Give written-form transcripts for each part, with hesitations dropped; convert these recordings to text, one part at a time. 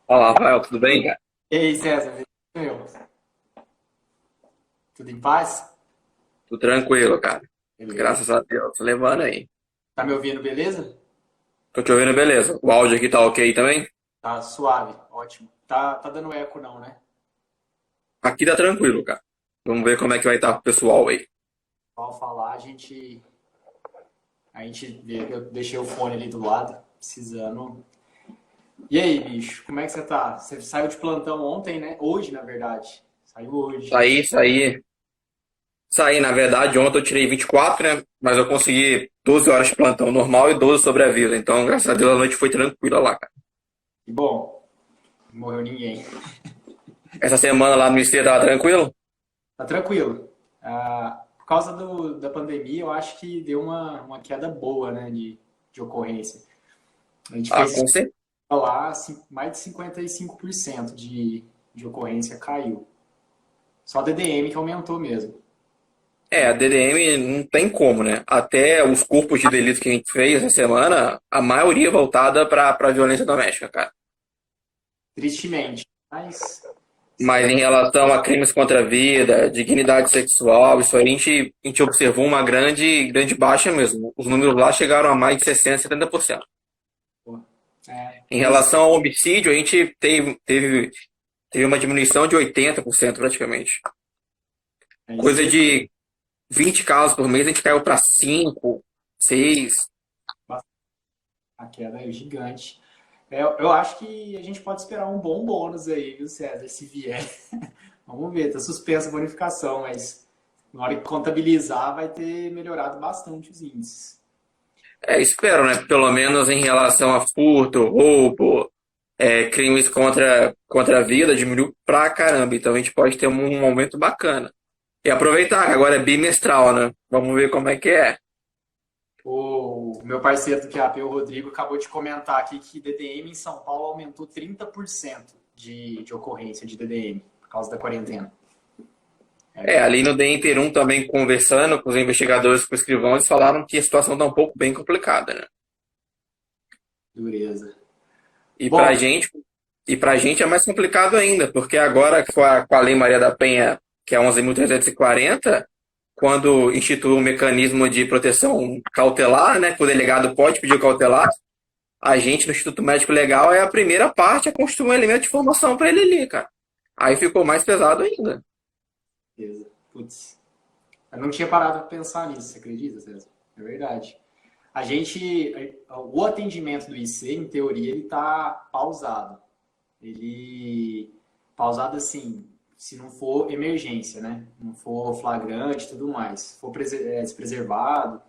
Olá, Rafael, tudo bem, cara? E aí, César, meu, tudo em paz? Tudo tranquilo, cara. Beleza. Graças a Deus. Tô levando aí. Tá me ouvindo, beleza? Tô te ouvindo, beleza. O áudio aqui tá ok também? Tá suave, ótimo. Tá dando eco não, né? Aqui tá tranquilo, cara. Vamos ver como é que vai estar pro pessoal aí. Ao falar, a gente vê, eu deixei o fone ali do lado, precisando. E aí, bicho, como é que você tá? Você saiu de plantão ontem, né? Hoje, na verdade. Saiu hoje. Saí, na verdade, ontem eu tirei 24, né? Mas eu consegui 12 horas de plantão normal e 12 sobre a vida. Então, graças a Deus, a noite foi tranquila lá, cara. E bom, não morreu ninguém. Essa semana lá no IC tava tranquilo? Tá tranquilo. Por causa da pandemia, eu acho que deu uma queda boa, né, de ocorrência. A gente Ah, fez com certeza. lá, mais de 55% de ocorrência caiu. Só a DDM que aumentou mesmo. É, a DDM não tem como, né? Até os corpos de delito que a gente fez essa semana, a maioria voltada pra violência doméstica, cara. Tristemente. Mas Mas espero. em relação a crimes contra a vida, dignidade sexual, isso aí a gente observou uma grande baixa mesmo. Os números lá chegaram a mais de 60, 70%. Pô, é, Em mas relação ao homicídio, a gente teve uma diminuição de 80% praticamente. é isso Coisa aí. de 20 casos por mês, a gente caiu para 5, 6. A queda é gigante. Eu acho que a gente pode esperar um bom bônus aí, viu, César? Se vier. Vamos ver, tá suspensa a bonificação, mas na hora que contabilizar vai ter melhorado bastante os índices. É, espero, né? Pelo menos em relação a furto, roubo, crimes contra a vida, diminuiu pra caramba. Então a gente pode ter um momento bacana. E aproveitar, que agora é bimestral, né? Vamos ver como é que é. O meu parceiro do QAP, o Rodrigo, acabou de comentar aqui que DDM em São Paulo aumentou 30% de ocorrência de DDM por causa da quarentena. É, É ali no DNT1 também conversando com os investigadores, com os escrivãos, eles falaram que a situação está um pouco bem complicada, né? dureza. E pra Bom, gente, e pra gente é mais complicado ainda, porque agora com a Lei Maria da Penha, que é 11.340, quando institui o mecanismo de proteção cautelar, né, que o delegado pode pedir o cautelar, a gente no Instituto Médico Legal é a primeira parte a construir um elemento de formação para ele ali, cara. Aí ficou mais pesado ainda. beleza. Putz, eu não tinha parado para pensar nisso, você acredita, César? É verdade. O atendimento do IC, em teoria, ele está pausado. Ele, pausado assim, se não for emergência, né? Não for flagrante e tudo mais. Se for despreservado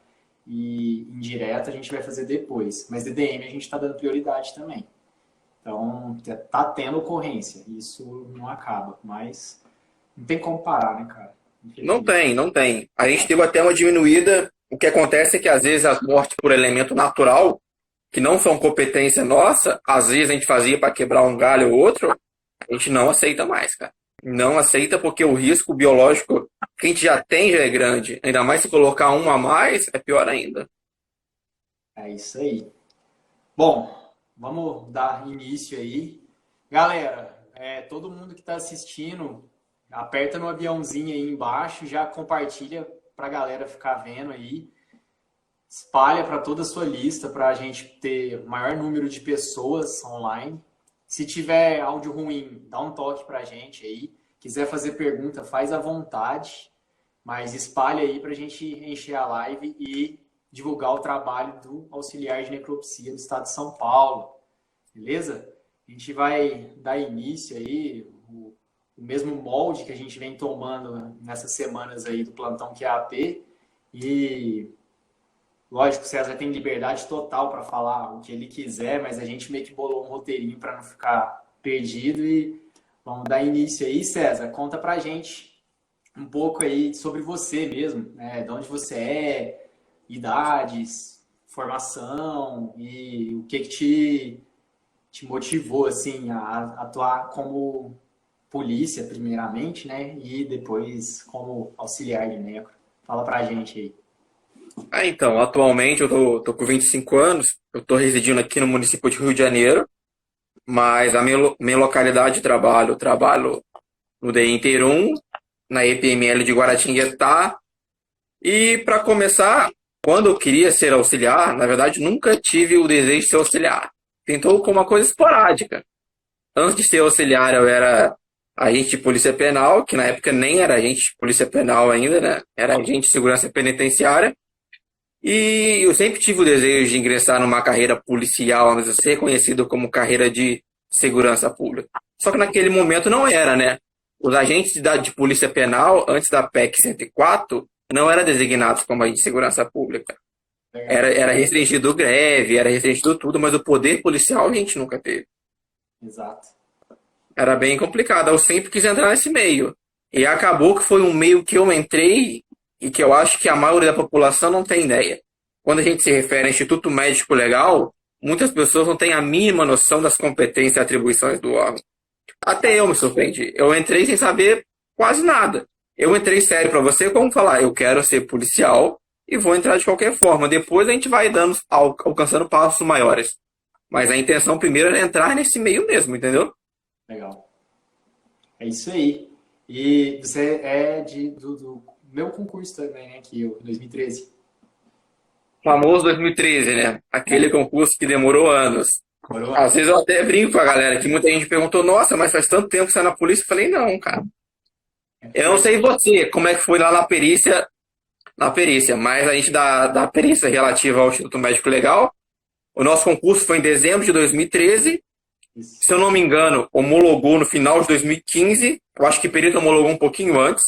e indireto, a gente vai fazer depois. Mas DDM a gente está dando prioridade também. Então, tá tendo ocorrência. Isso não acaba, mas não tem como parar, né, cara? Não Infelizmente. tem, não tem. A gente teve até uma diminuída. O que acontece é que às vezes as mortes por elemento natural, que não são competência nossa, às vezes a gente fazia para quebrar um galho ou outro, a gente não aceita mais, cara. Não aceita porque o risco biológico que a gente já tem já é grande. Ainda mais se colocar um a mais, é pior ainda. É isso aí. Bom, vamos dar início aí. Galera, todo mundo que está assistindo, aperta no aviãozinho aí embaixo, já compartilha para a galera ficar vendo aí. Espalha para toda a sua lista para a gente ter o maior número de pessoas online. Se tiver áudio ruim, dá um toque para a gente aí. Quiser fazer pergunta, faz à vontade, mas espalha aí para a gente encher a live e divulgar o trabalho do auxiliar de necropsia do estado de São Paulo. Beleza? A gente vai dar início aí, o mesmo molde que a gente vem tomando nessas semanas aí do plantão QAP. E lógico, o César tem liberdade total para falar o que ele quiser, mas a gente meio que bolou um roteirinho para não ficar perdido e vamos dar início aí, César. Conta pra gente um pouco aí sobre você mesmo, né? De onde você é, idades, formação e o que te motivou assim a atuar como polícia primeiramente, né? E depois como auxiliar de necro. Fala pra gente aí. Ah, então, atualmente eu tô com 25 anos, eu tô residindo aqui no município de Rio de Janeiro, mas a minha localidade de trabalho, eu trabalho no DI Interum, na EPML de Guaratinguetá. E para começar, quando eu queria ser auxiliar, na verdade nunca tive o desejo de ser auxiliar. Tentou como uma coisa esporádica. Antes de ser auxiliar, eu era agente de polícia penal, que na época nem era agente de polícia penal ainda, né? Era agente de segurança penitenciária. E eu sempre tive o desejo de ingressar numa carreira policial, mas ser reconhecido como carreira de segurança pública. Só que naquele momento não era, né? Os agentes de polícia penal, antes da PEC 104, não eram designados como agente de segurança pública. Era restringido greve, era restringido tudo, mas o poder policial a gente nunca teve. Exato. Era bem complicado. Eu sempre quis entrar nesse meio. E acabou que foi um meio que eu entrei e que eu acho que a maioria da população não tem ideia. Quando a gente se refere a Instituto Médico Legal, muitas pessoas não têm a mínima noção das competências e atribuições do órgão. Até eu me surpreendi. Eu entrei sem saber quase nada. Eu entrei sério para você, como falar, eu quero ser policial e vou entrar de qualquer forma. Depois a gente vai dando, alcançando passos maiores. Mas a intenção primeiro é entrar nesse meio mesmo, entendeu? Legal. É isso aí. E você é do meu concurso também, né? Que eu, 2013. Famoso 2013, né? Aquele concurso que demorou anos. Demorou? Às vezes eu até brinco com a galera, que muita gente perguntou, nossa, mas faz tanto tempo que você é na polícia. Eu falei, não, cara. Eu não sei você, como é que foi lá na perícia, mas a gente da perícia relativa ao Instituto Médico Legal, o nosso concurso foi em dezembro de 2013. Isso. Se eu não me engano, homologou no final de 2015. Eu acho que o perito homologou um pouquinho antes.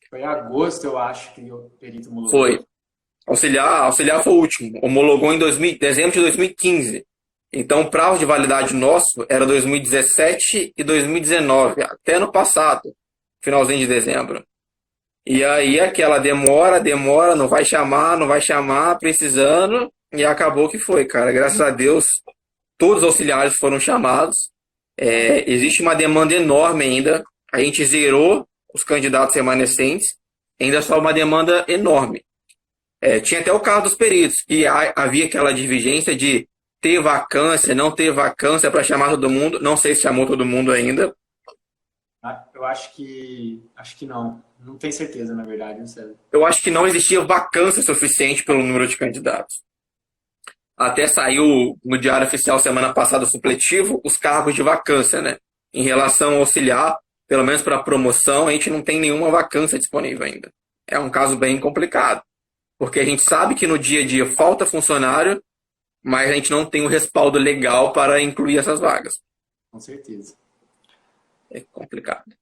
Foi em agosto, eu acho, que o perito homologou. Foi. Auxiliar foi o último. Homologou em dezembro de 2015. Então, o prazo de validade nosso era 2017 e 2019, até ano passado, finalzinho de dezembro. E aí, aquela demora, não vai chamar, precisando, e acabou que foi, cara. Graças a Deus, todos os auxiliares foram chamados. Existe uma demanda enorme ainda. A gente zerou os candidatos remanescentes. Ainda só uma demanda enorme. Tinha até o caso dos peritos, que havia aquela divergência de ter vacância, não ter vacância para chamar todo mundo. Não sei se chamou todo mundo ainda. Eu acho que não. Não tenho certeza, na verdade, não sei. Eu acho que não existia vacância suficiente pelo número de candidatos. Até saiu no Diário Oficial semana passada supletivo os cargos de vacância, né? Em relação ao auxiliar, pelo menos para promoção, a gente não tem nenhuma vacância disponível ainda. É um caso bem complicado, porque a gente sabe que no dia a dia falta funcionário, mas a gente não tem o respaldo legal para incluir essas vagas. Com certeza. É complicado.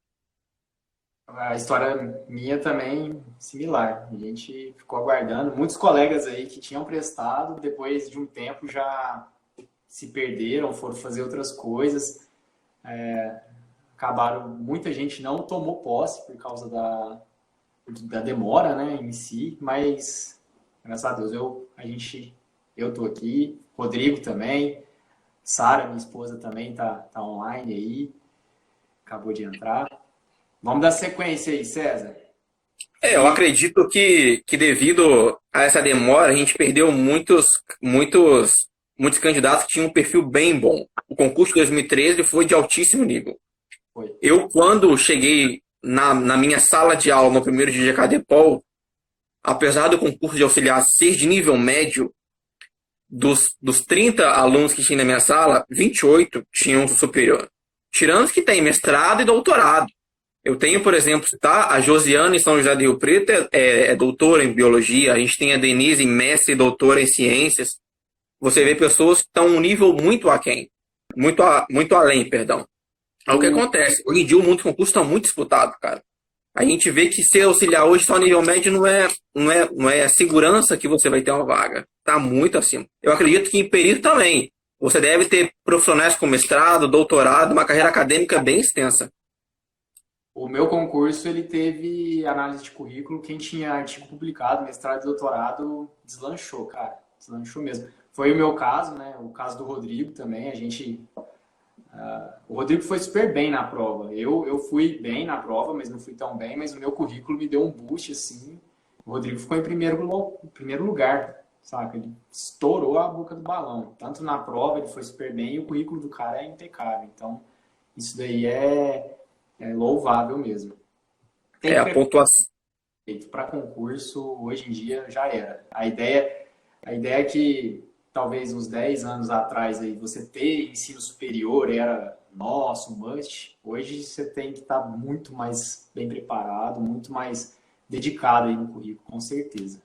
A história minha também similar. A gente ficou aguardando. Muitos colegas aí que tinham prestado, depois de um tempo já se perderam, foram fazer outras coisas. Acabaram, muita gente não tomou posse por causa da demora, né, em si, mas graças a Deus eu tô aqui, Rodrigo também, Sara, minha esposa, também tá online aí, acabou de entrar. Vamos dar sequência aí, César. Eu acredito que devido a essa demora, a gente perdeu muitos candidatos que tinham um perfil bem bom. O concurso de 2013 foi de altíssimo nível. Foi. Eu, quando cheguei na minha sala de aula, no primeiro dia de Cadepol, apesar do concurso de auxiliar ser de nível médio, dos 30 alunos que tinha na minha sala, 28 tinham superior. Tirando os que têm mestrado e doutorado. Eu tenho, por exemplo, a Josiane em São José do Rio Preto é doutora em biologia, a gente tem a Denise, mestre e doutora em ciências. Você vê pessoas que estão um nível muito aquém, muito além, perdão. O que acontece? Hoje em dia o mundo de concurso está muito disputado, cara. A gente vê que ser auxiliar hoje só nível médio não é a segurança que você vai ter uma vaga. Está muito acima. Eu acredito que em perito também. Você deve ter profissionais com mestrado, doutorado, uma carreira acadêmica bem extensa. O meu concurso, ele teve análise de currículo. Quem tinha artigo publicado, mestrado e doutorado, deslanchou, cara. Deslanchou mesmo. Foi o meu caso, né? O caso do Rodrigo também. O Rodrigo foi super bem na prova. Eu fui bem na prova, mas não fui tão bem. Mas o meu currículo me deu um boost, assim. O Rodrigo ficou em primeiro lugar. saca? Ele estourou a boca do balão. Tanto na prova ele foi super bem e o currículo do cara é impecável. Então, isso daí é louvável mesmo. Tem É a pontuação. feito para concurso, hoje em dia já era. A ideia é que talvez uns 10 anos atrás aí você ter ensino superior era nosso, um must. Hoje você tem que estar muito mais bem preparado, muito mais dedicado aí no currículo, com certeza.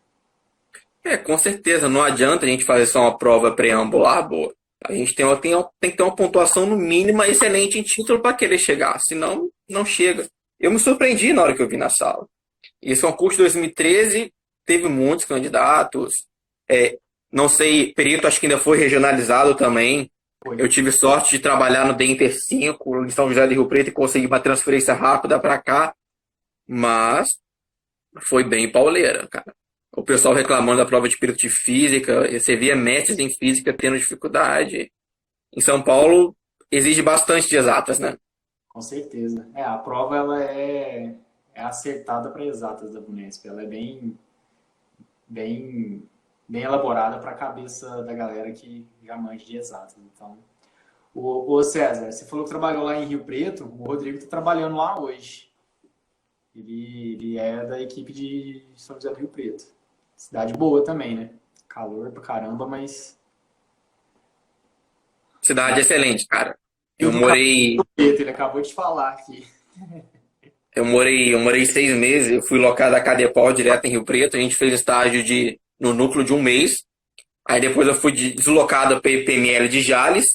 Com certeza, não adianta a gente fazer só uma prova preambular boa. A gente tem que ter uma pontuação no mínimo excelente em título para querer chegar, senão não chega. Eu me surpreendi na hora que eu vi na sala. Esse concurso de 2013 teve muitos candidatos. É, não sei, perito acho que ainda foi regionalizado também. Foi. Eu tive sorte de trabalhar no Denter 5 em São José do Rio Preto e conseguir uma transferência rápida para cá, mas foi bem pauleira, cara. O pessoal reclamando da prova de perito de física, você via mestres em física tendo dificuldade. Em São Paulo, exige bastante de exatas, né? Com certeza. A prova ela é acertada para exatas da Unesp. Ela é bem, bem elaborada para a cabeça da galera que já manja de exatas. Então, o César, você falou que trabalhou lá em Rio Preto, o Rodrigo está trabalhando lá hoje. Ele é da equipe de São José do Rio Preto. Cidade boa também, né? Calor pra caramba, mas. Cidade excelente, cara. Rio Eu do Calor, morei, Preto, ele acabou de falar aqui. eu morei 6 meses, eu fui locado da Cadepol direto em Rio Preto, a gente fez estágio no núcleo de um mês. Aí depois eu fui deslocado para PML de Jales,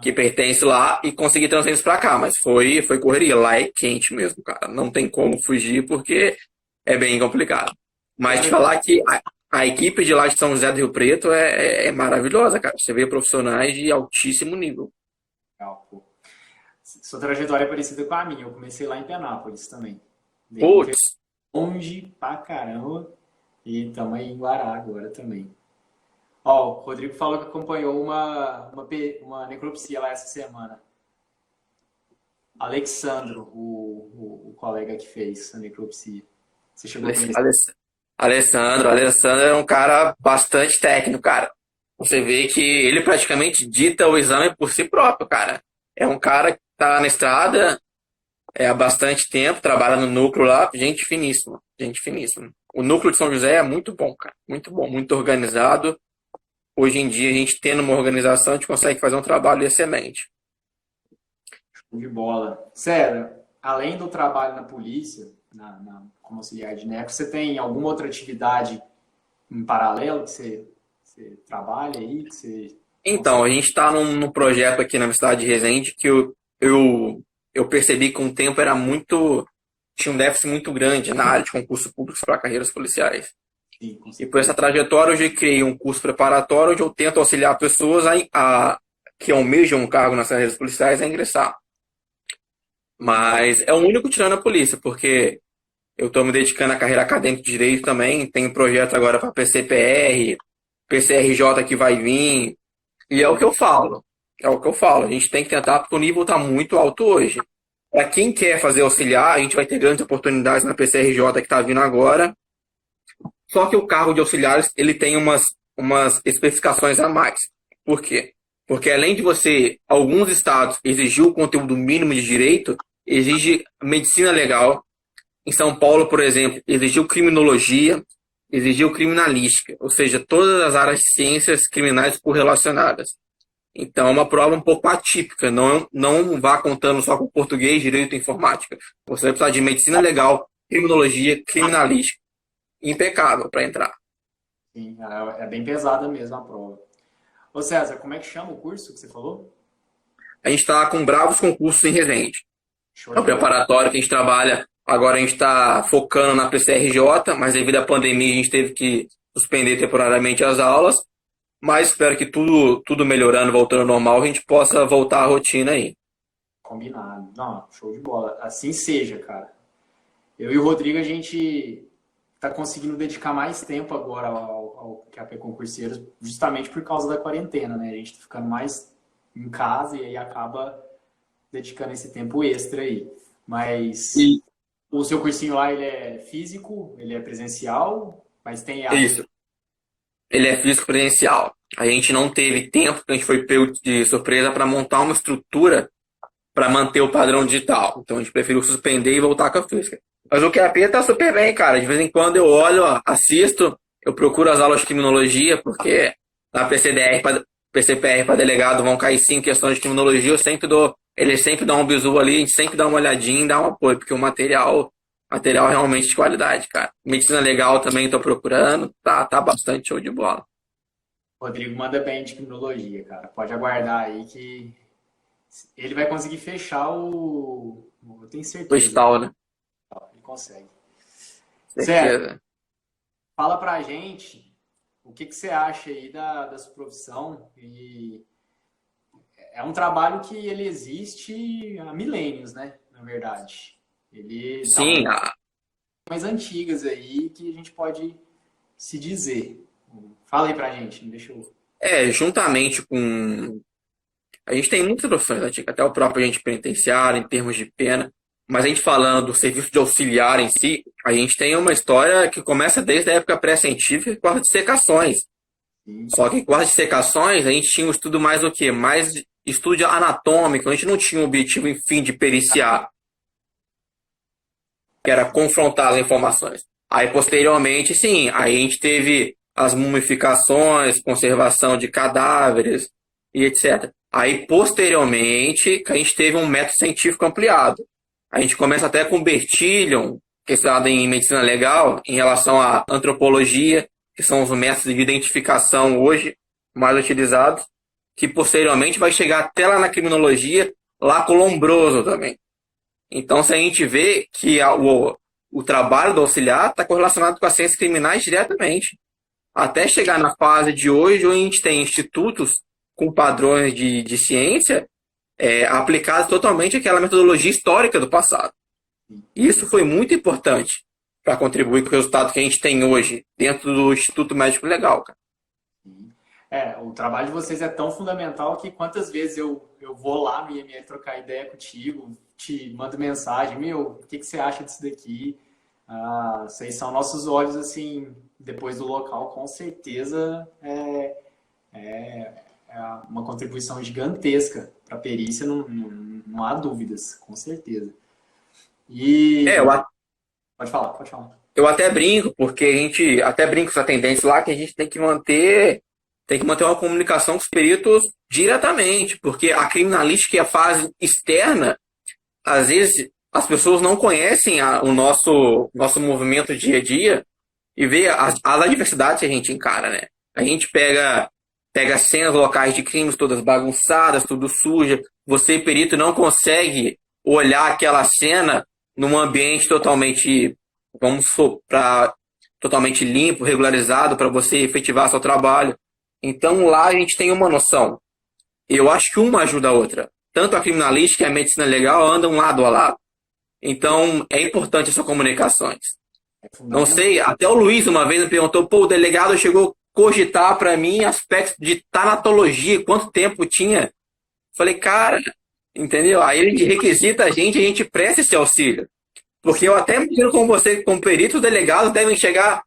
que pertence lá, e consegui transferência para cá, mas foi correria. Lá é quente mesmo, cara. Não tem como fugir porque é bem complicado. Mas te falar que a equipe de lá de São José do Rio Preto é maravilhosa, cara. Você vê profissionais de altíssimo nível. Legal, pô. Sua trajetória é parecida com a minha. Eu comecei lá em Penápolis também. Bem Putz, longe pra caramba. E estamos aí em Guará agora também. Ó, o Rodrigo falou que acompanhou uma necropsia lá essa semana. Alexandro, o colega que fez a necropsia. Você chegou a conhecer? Alessandro é um cara bastante técnico, cara. Você vê que ele praticamente dita o exame por si próprio, cara. É um cara que tá na estrada há bastante tempo, trabalha no núcleo lá, gente finíssima, gente finíssima. O núcleo de São José é muito bom, cara. Muito bom, muito organizado. Hoje em dia, a gente tendo uma organização, a gente consegue fazer um trabalho excelente. De bola. Sério, além do trabalho na polícia, como auxiliar de NECO, você tem alguma outra atividade em paralelo que você trabalha aí, que você Então, consegue? a gente está num projeto aqui na cidade de Resende que eu percebi que um tempo era muito. Tinha um déficit muito grande na área de concurso público para carreiras policiais. Sim, com E por essa certeza. trajetória, eu já criei um curso preparatório onde eu tento auxiliar pessoas que almejam um cargo nas carreiras policiais a ingressar. Mas é o único tirando a polícia, porque eu estou me dedicando à carreira acadêmica de direito também. Tenho projeto agora para PCPR, PCRJ que vai vir. E é o que eu falo. É o que eu falo. A gente tem que tentar, porque o nível está muito alto hoje. Para quem quer fazer auxiliar, a gente vai ter grandes oportunidades na PCRJ que está vindo agora. Só que o cargo de auxiliares ele tem umas especificações a mais. Por quê? Porque além de você, alguns estados exigir o conteúdo mínimo de direito, exige medicina legal. Em São Paulo, por exemplo, exigiu criminologia, exigiu criminalística, ou seja, todas as áreas de ciências criminais correlacionadas. Então, é uma prova um pouco atípica, não vá contando só com português, direito e informática. Você vai precisar de medicina legal, criminologia, criminalística. Impecável para entrar. Sim, é bem pesada mesmo a prova. Ô César, como é que chama o curso que você falou? A gente está com bravos concursos em Resende. Show É o de bola. preparatório que a gente trabalha. Agora a gente está focando na PCRJ, mas devido à pandemia a gente teve que suspender temporariamente as aulas. Mas espero que tudo melhorando, voltando ao normal, a gente possa voltar à rotina aí. Combinado. Não, show de bola. Assim seja, cara. Eu e o Rodrigo, a gente tá conseguindo dedicar mais tempo agora ao QAP Concurseiros, justamente por causa da quarentena, né? A gente tá ficando mais em casa e aí acaba dedicando esse tempo extra aí. Mas E o seu cursinho lá, ele é físico, ele é presencial, mas tem EAD. isso. ele é físico presencial. A gente não teve tempo, a gente foi pego de surpresa para montar uma estrutura para manter o padrão digital. Então a gente preferiu suspender e voltar com a física. Mas o QAP tá super bem, cara. De vez em quando eu olho, assisto, eu procuro as aulas de criminologia, porque na PCPR para delegado vão cair sim questões de criminologia, eles sempre dão um bizu ali, a gente sempre dá uma olhadinha e dá um apoio, porque o material é realmente de qualidade, cara. Medicina legal também tô procurando, tá bastante show de bola. Rodrigo manda bem de criminologia, cara. Pode aguardar aí que ele vai conseguir fechar o. Eu tenho O certeza. stall, né? Ele consegue. Certo. Certeza. Fala pra gente o que você acha aí da sua profissão. E é um trabalho que ele existe há milênios, né? Na verdade. Ele tá Sim, mais antigas aí que a gente pode se dizer. Fala aí pra gente, não deixa eu. juntamente com. A gente tem muitas profissões antigas, até o próprio agente penitenciário, em termos de pena. Mas a gente falando do serviço de auxiliar em si, a gente tem uma história que começa desde a época pré-científica, com as dissecações. Sim, Só que com as dissecações, a gente tinha um estudo mais o quê? Mais estudo anatômico, a gente não tinha o objetivo, enfim, de periciar, que era confrontar as informações. Aí, posteriormente, sim, aí a gente teve as mumificações, conservação de cadáveres e etc. Aí, posteriormente, que a gente teve um método científico ampliado. A gente começa até com Bertillon, que é estudado em medicina legal, em relação à antropologia, que são os métodos de identificação hoje mais utilizados, que posteriormente vai chegar até lá na criminologia, lá com Lombroso também. Então, se a gente vê que o trabalho do auxiliar está correlacionado com as ciências criminais diretamente, até chegar na fase de hoje, onde a gente tem institutos com padrões de ciência aplicados totalmente àquela metodologia histórica do passado. E isso foi muito importante para contribuir com o resultado que a gente tem hoje dentro do Instituto Médico Legal, cara. o trabalho de vocês é tão fundamental que quantas vezes eu vou lá no IML trocar ideia contigo, te mando mensagem, o que você acha disso daqui? Vocês são nossos olhos, assim, depois do local, com certeza é uma contribuição gigantesca para a perícia, não há dúvidas, com certeza. E Eu, pode falar, pode falar. eu até brinco, porque a gente até brinca com os atendentes lá que a gente tem que manter uma comunicação com os peritos diretamente, porque a criminalística e a fase externa, às vezes as pessoas não conhecem o nosso movimento dia a dia e vê as adversidades que a gente encara, né? A gente pega cenas locais de crimes todas bagunçadas, tudo suja. Você, perito, não consegue olhar aquela cena num ambiente totalmente, totalmente limpo, regularizado para você efetivar seu trabalho. Então lá a gente tem uma noção. Eu acho que uma ajuda a outra. Tanto a criminalística e a medicina legal andam lado a lado. Então é importante essas comunicações. Não sei, até o Luiz uma vez me perguntou, o delegado chegou a cogitar para mim aspectos de tanatologia, quanto tempo tinha. Falei, cara, entendeu? Aí ele requisita a gente presta esse auxílio. Porque eu até imagino com você, como perito, os delegados devem chegar,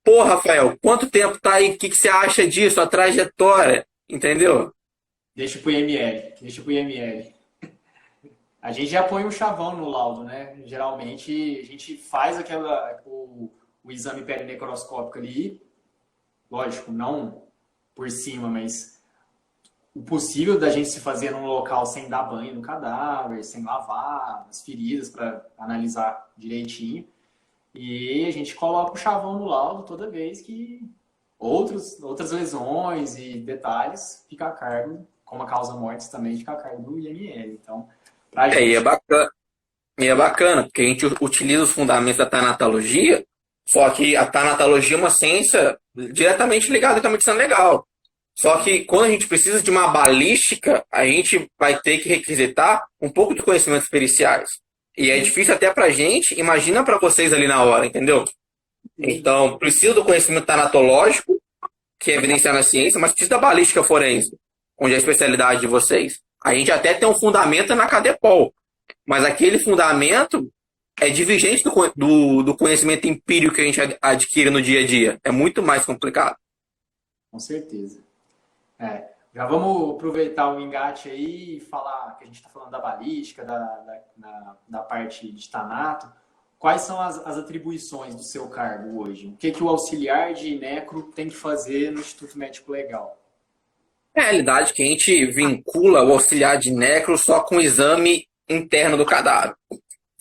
Rafael, quanto tempo tá aí? O que você acha disso? A trajetória, entendeu? Deixa pro IML. A gente já põe um chavão no laudo, né? Geralmente a gente faz o exame perinecroscópico ali, lógico, não por cima, mas o possível da gente se fazer num local sem dar banho no cadáver, sem lavar as feridas para analisar direitinho. E a gente coloca o chavão no laudo toda vez que outras lesões e detalhes fica a cargo, como a causa mortes também fica a cargo do IML. Então, pra gente... é bacana, porque a gente utiliza os fundamentos da tanatologia, só que a tanatologia é uma ciência diretamente ligada com a medicina legal. Só que quando a gente precisa de uma balística, a gente vai ter que requisitar um pouco de conhecimentos periciais. E é difícil até pra gente, imagina pra vocês ali na hora, entendeu? Então, precisa do conhecimento tanatológico, que é evidenciado na ciência, mas precisa da balística forense, onde é a especialidade de vocês. A gente até tem um fundamento na CADEPOL, mas aquele fundamento é divergente do conhecimento empírico que a gente adquire no dia a dia. É muito mais complicado. com certeza. Já vamos aproveitar o engate aí e falar que a gente está falando da balística, da parte de Thanato. Quais são as atribuições do seu cargo hoje? O que o auxiliar de necro tem que fazer no Instituto Médico Legal? É a realidade que a gente vincula o auxiliar de necro só com o exame interno do cadáver.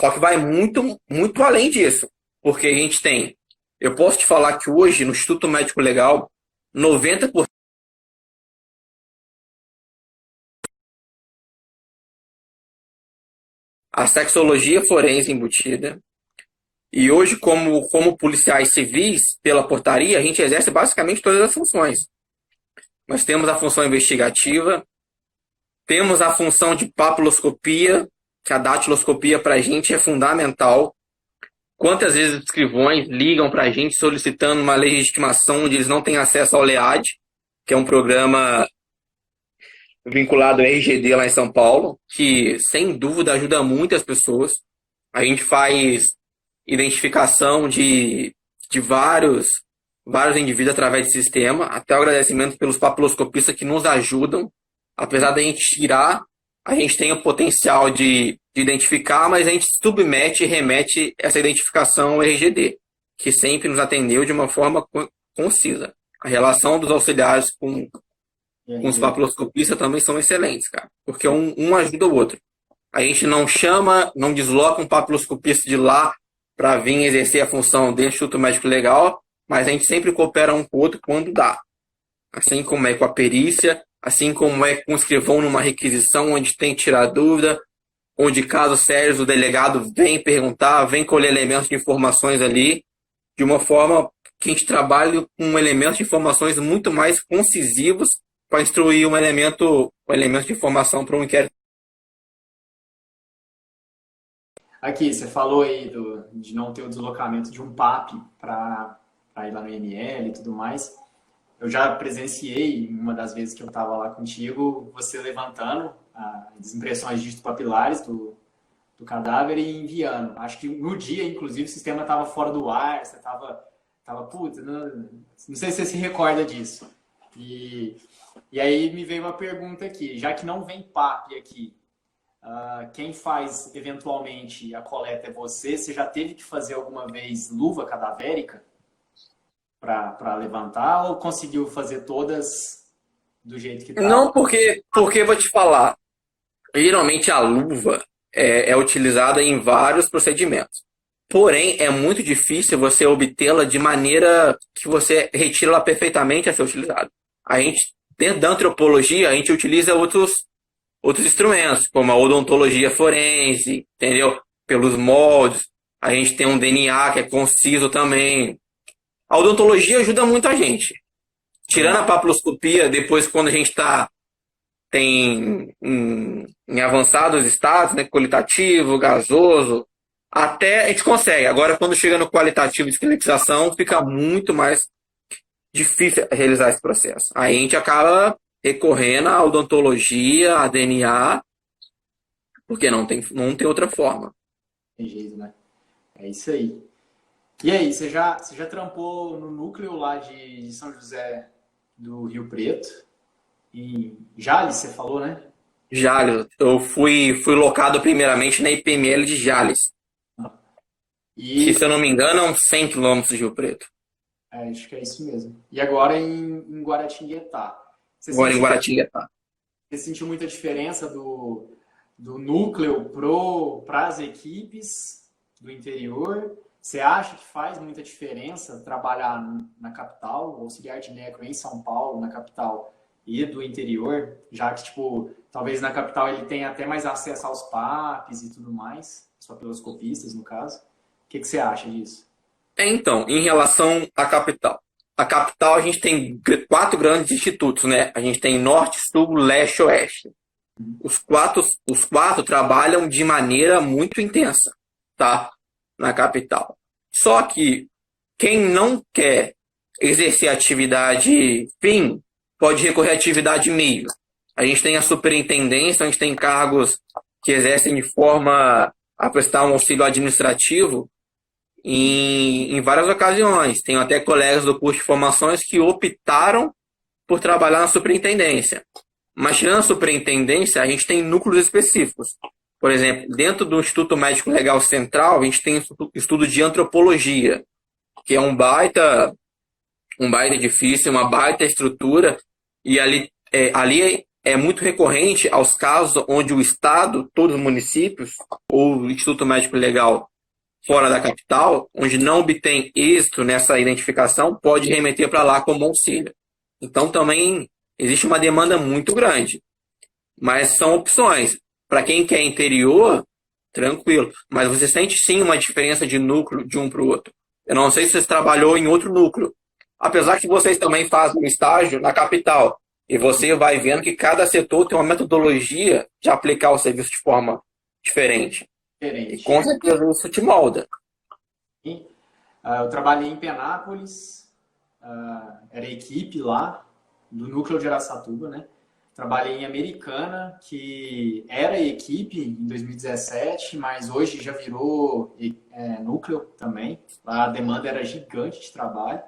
Só que vai muito, muito além disso. Porque a gente tem. Eu posso te falar que hoje, no Instituto Médico Legal, 90% a sexologia forense embutida. E hoje, como policiais civis, pela portaria, a gente exerce basicamente todas as funções. Nós temos a função investigativa, temos a função de papiloscopia, que a datiloscopia para a gente é fundamental. Quantas vezes os escrivões ligam para a gente solicitando uma legitimação onde eles não têm acesso ao LEAD, que é um programa vinculado ao RGD lá em São Paulo, que sem dúvida ajuda muitas pessoas. A gente faz identificação de vários indivíduos através do sistema, até o agradecimento pelos papiloscopistas que nos ajudam. Apesar da gente tirar, a gente tem o potencial de identificar, mas a gente submete e remete essa identificação ao RGD, que sempre nos atendeu de uma forma concisa. A relação dos auxiliares com os papiloscopistas também são excelentes, cara, porque um ajuda o outro. A gente não chama, não desloca um papiloscopista de lá para vir exercer a função dentro do Instituto Médico Legal, mas a gente sempre coopera um com o outro quando dá. Assim como é com a perícia, assim como é com o escrivão numa requisição onde tem que tirar dúvida, onde casos sérios o delegado vem perguntar, vem colher elementos de informações ali, de uma forma que a gente trabalhe com elementos de informações muito mais concisivos para instruir um elemento de informação para um inquérito. Aqui, você falou aí de não ter o deslocamento de um PAP para ir lá no IML e tudo mais. Eu já presenciei, uma das vezes que eu estava lá contigo, você levantando as impressões dígito-papilares do cadáver e enviando. Acho que no dia, inclusive, o sistema estava fora do ar, você estava puta, não sei se você se recorda disso. E aí me veio uma pergunta aqui, já que não vem PAP aqui, quem faz eventualmente a coleta é você já teve que fazer alguma vez luva cadavérica para levantar ou conseguiu fazer todas do jeito que tá? Não, porque vou te falar, geralmente a luva é utilizada em vários procedimentos. Porém, é muito difícil você obtê-la de maneira que você retira ela perfeitamente a ser utilizada. A gente, dentro da antropologia, a gente utiliza outros instrumentos, como a odontologia forense, entendeu? Pelos moldes. A gente tem um DNA que é conciso também. A odontologia ajuda muito a gente. Tirando a papiloscopia, depois quando a gente tem em avançados estados, né, qualitativo, gasoso, até a gente consegue. Agora, quando chega no qualitativo de esqueletização, fica muito mais difícil realizar esse processo. Aí a gente acaba recorrendo à odontologia, à DNA, porque não tem outra forma. Tem jeito, né? É isso aí. E aí, você já trampou no núcleo lá de São José do Rio Preto? Em Jales, você falou, né? Jales. Eu fui locado primeiramente na IPML de Jales. Que, se eu não me engano, é uns 100 quilômetros de Rio Preto. Acho que é isso mesmo. E agora em Guaratinguetá. Agora em Guaratinguetá. Você sentiu muita diferença do núcleo para as equipes do interior? Você acha que faz muita diferença trabalhar na capital, auxiliar de necro em São Paulo, na capital, e do interior? Já que, tipo, talvez na capital ele tenha até mais acesso aos PAPs e tudo mais, os papiloscopistas, no caso. O que você acha disso? Então, em relação à capital. A capital a gente tem 4 grandes institutos, né? A gente tem Norte, Sul, Leste e Oeste. Os quatro trabalham de maneira muito intensa, tá? Na capital. Só que quem não quer exercer atividade fim, pode recorrer à atividade meio. A gente tem a superintendência, a gente tem cargos que exercem de forma a prestar um auxílio administrativo em várias ocasiões. Tenho até colegas do curso de formações que optaram por trabalhar na superintendência. Mas tirando a superintendência, a gente tem núcleos específicos. Por exemplo, dentro do Instituto Médico Legal Central, a gente tem estudo de antropologia, que é um baita edifício, uma baita estrutura, e ali é muito recorrente aos casos onde o Estado, todos os municípios, ou o Instituto Médico Legal fora da capital, onde não obtém êxito nessa identificação, pode remeter para lá como auxílio. Então também existe uma demanda muito grande, mas são opções. Para quem quer interior, tranquilo, mas você sente sim uma diferença de núcleo de um para o outro. Eu não sei se você trabalhou em outro núcleo, apesar que vocês também fazem um estágio na capital, e você vai vendo que cada setor tem uma metodologia de aplicar o serviço de forma diferente. E Diferente. com certeza isso te molda. Eu trabalhei em Penápolis, era equipe lá, do núcleo de Araçatuba, né? Trabalhei em Americana, que era equipe em 2017, mas hoje já virou núcleo também. Lá a demanda era gigante de trabalho.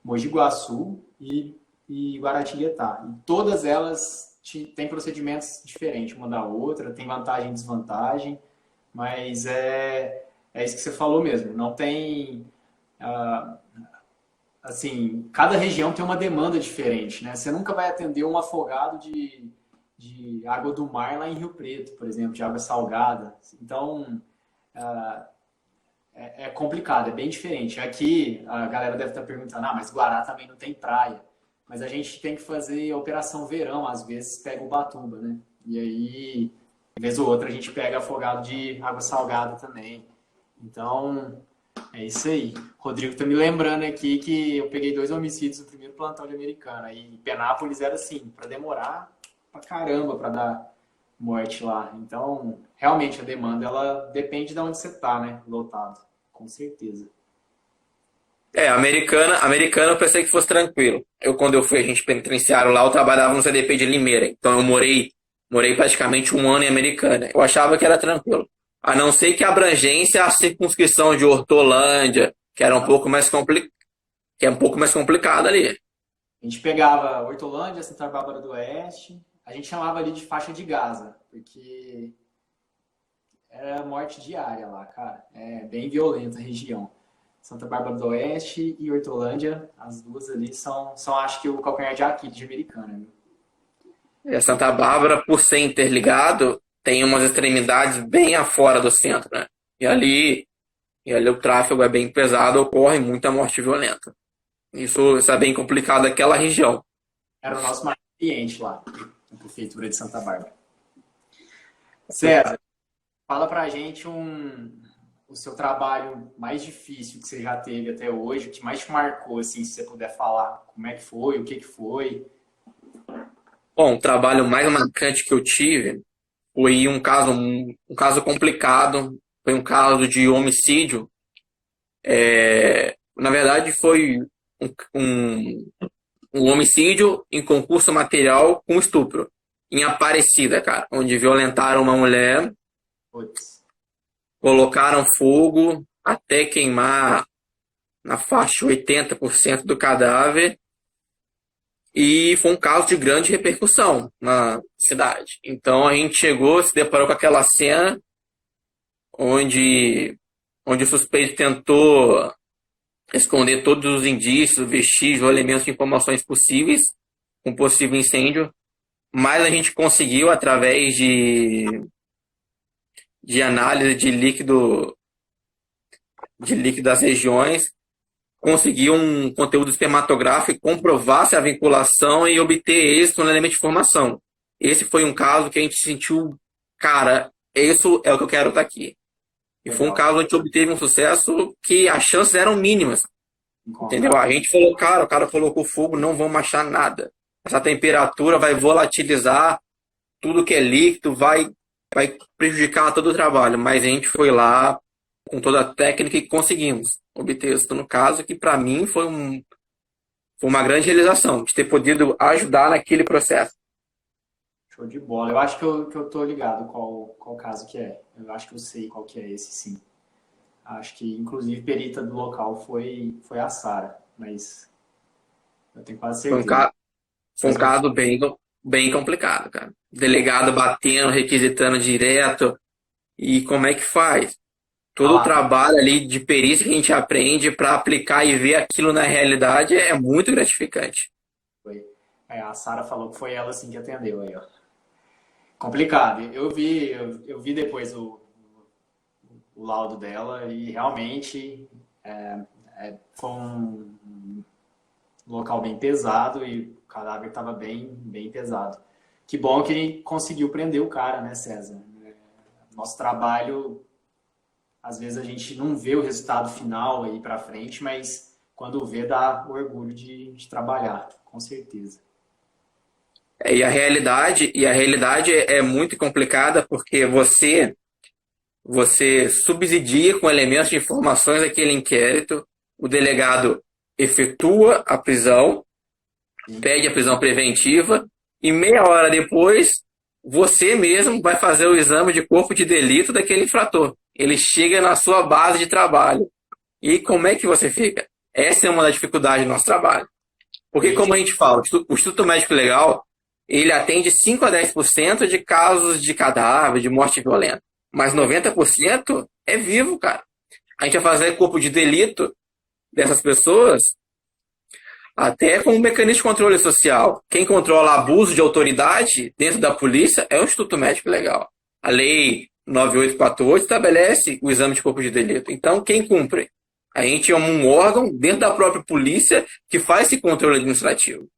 Mogi Guaçu e Guaratinguetá. E todas elas têm procedimentos diferentes uma da outra, tem vantagem e desvantagem, mas é isso que você falou mesmo. Não tem... assim, cada região tem uma demanda diferente, né? Você nunca vai atender um afogado de água do mar lá em Rio Preto, por exemplo, de água salgada. Então, é complicado, é bem diferente. Aqui, a galera deve estar perguntando, mas Guará também não tem praia. Mas a gente tem que fazer operação verão, às vezes pega Ubatuba, né? E aí, vez ou outra, a gente pega afogado de água salgada também. Então, é isso aí. Rodrigo tá me lembrando aqui que eu peguei 2 homicídios no primeiro plantão de Americana. E Penápolis era assim, para demorar pra caramba para dar morte lá. Então, realmente a demanda, ela depende de onde você tá, né? Lotado, com certeza. Americana eu pensei que fosse tranquilo. Quando eu fui agente penitenciário lá, eu trabalhava no CDP de Limeira. Então eu morei praticamente um ano em Americana. Eu achava que era tranquilo. A não ser que a abrangência, a circunscrição de Hortolândia, que era que é um pouco mais complicada ali. A gente pegava Hortolândia, Santa Bárbara do Oeste, a gente chamava ali de faixa de Gaza, porque era morte diária lá, cara. É bem violenta a região. Santa Bárbara do Oeste e Hortolândia, as duas ali são acho que o calcanhar de Aquiles de Americana, viu? Santa Bárbara, por ser interligado, tem umas extremidades bem afora do centro, né? E ali o tráfego é bem pesado, ocorre muita morte violenta. Isso é bem complicado naquela região. Era o nosso maior cliente lá, na prefeitura de Santa Bárbara. César, fala pra gente o seu trabalho mais difícil que você já teve até hoje, o que mais te marcou, assim, se você puder falar. Como é que foi, o que foi? Bom, o trabalho mais marcante que eu tive foi um caso complicado, foi um caso de homicídio. Na verdade, foi um, um homicídio em concurso material com estupro, em Aparecida, cara, onde violentaram uma mulher, Putz, colocaram fogo até queimar na faixa de 80% do cadáver, e foi um caso de grande repercussão na cidade. Então a gente chegou, se deparou com aquela cena onde o suspeito tentou esconder todos os indícios, vestígios, elementos de informações possíveis, um possível incêndio, mas a gente conseguiu, através de análise de líquido das regiões, conseguir um conteúdo espermatográfico que comprovasse a vinculação e obter êxito no elemento de informação. Esse foi um caso que a gente sentiu, cara, isso é o que eu quero estar aqui. E foi um legal. caso onde obteve um sucesso que as chances eram mínimas. Entendeu? A gente falou, cara, o cara colocou fogo, não vamos achar nada. Essa temperatura vai volatilizar tudo que é líquido, vai prejudicar todo o trabalho. Mas a gente foi lá com toda a técnica e conseguimos obter isso no caso, que para mim foi uma grande realização, de ter podido ajudar naquele processo. Show de bola. Eu acho que eu tô ligado qual caso que é. Eu acho que eu sei qual que é esse, sim. Acho que, inclusive, perita do local foi a Sara, mas eu tenho quase Foi um certeza. Foi um caso bem complicado, cara. Delegado batendo, requisitando direto. E como é que faz? Ah Todo o lá, trabalho ali de perícia que a gente aprende para aplicar e ver aquilo na realidade é muito gratificante. foi. A Sara falou que foi ela assim que atendeu aí, ó. Complicado. Eu vi depois o laudo dela e realmente foi um local bem pesado e o cadáver estava bem pesado. Que bom que ele conseguiu prender o cara, né, César? Nosso trabalho, às vezes a gente não vê o resultado final aí para frente, mas quando vê dá orgulho de trabalhar, com certeza. E a realidade é muito complicada porque você subsidia com elementos de informações aquele inquérito, o delegado efetua a prisão, Sim. pede a prisão preventiva e meia hora depois você mesmo vai fazer o exame de corpo de delito daquele infrator. Ele chega na sua base de trabalho. E como é que você fica? Essa é uma das dificuldades do nosso trabalho. A Porque, como gente, a gente fala, o Instituto Médico Legal, ele atende 5 a 10% de casos de cadáver, de morte violenta. Mas 90% é vivo, cara. A gente vai fazer corpo de delito dessas pessoas até com um mecanismo de controle social. Quem controla abuso de autoridade dentro da polícia é o Instituto Médico Legal. A Lei 9848 estabelece o exame de corpo de delito. Então, quem cumpre? A gente é um órgão dentro da própria polícia que faz esse controle administrativo.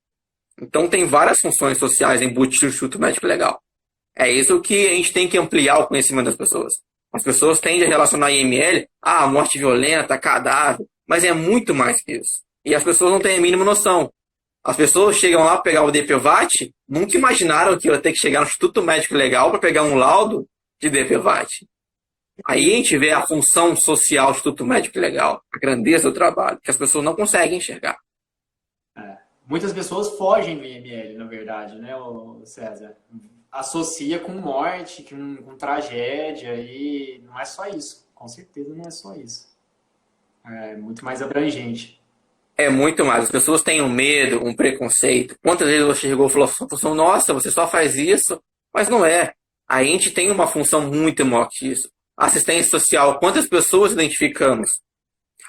Então, tem várias funções sociais embutidas no Instituto Médico Legal. É isso que a gente tem que ampliar o conhecimento das pessoas. As pessoas tendem a relacionar IML a morte violenta, cadáver, mas é muito mais que isso. E as pessoas não têm a mínima noção. As pessoas chegam lá para pegar o DPVAT, nunca imaginaram que ia ter que chegar no Instituto Médico Legal para pegar um laudo de DPVAT. Aí a gente vê a função social do Instituto Médico Legal, a grandeza do trabalho, que as pessoas não conseguem enxergar. muitas pessoas fogem do IML, na verdade, né, César? Associa com morte, com tragédia, e não é só isso. Com certeza não é só isso. É muito mais abrangente. É muito mais. As pessoas têm um medo, um preconceito. Quantas vezes você chegou e falou, nossa, você só faz isso? Mas não é. A gente tem uma função muito maior que isso. Assistência social, quantas pessoas identificamos?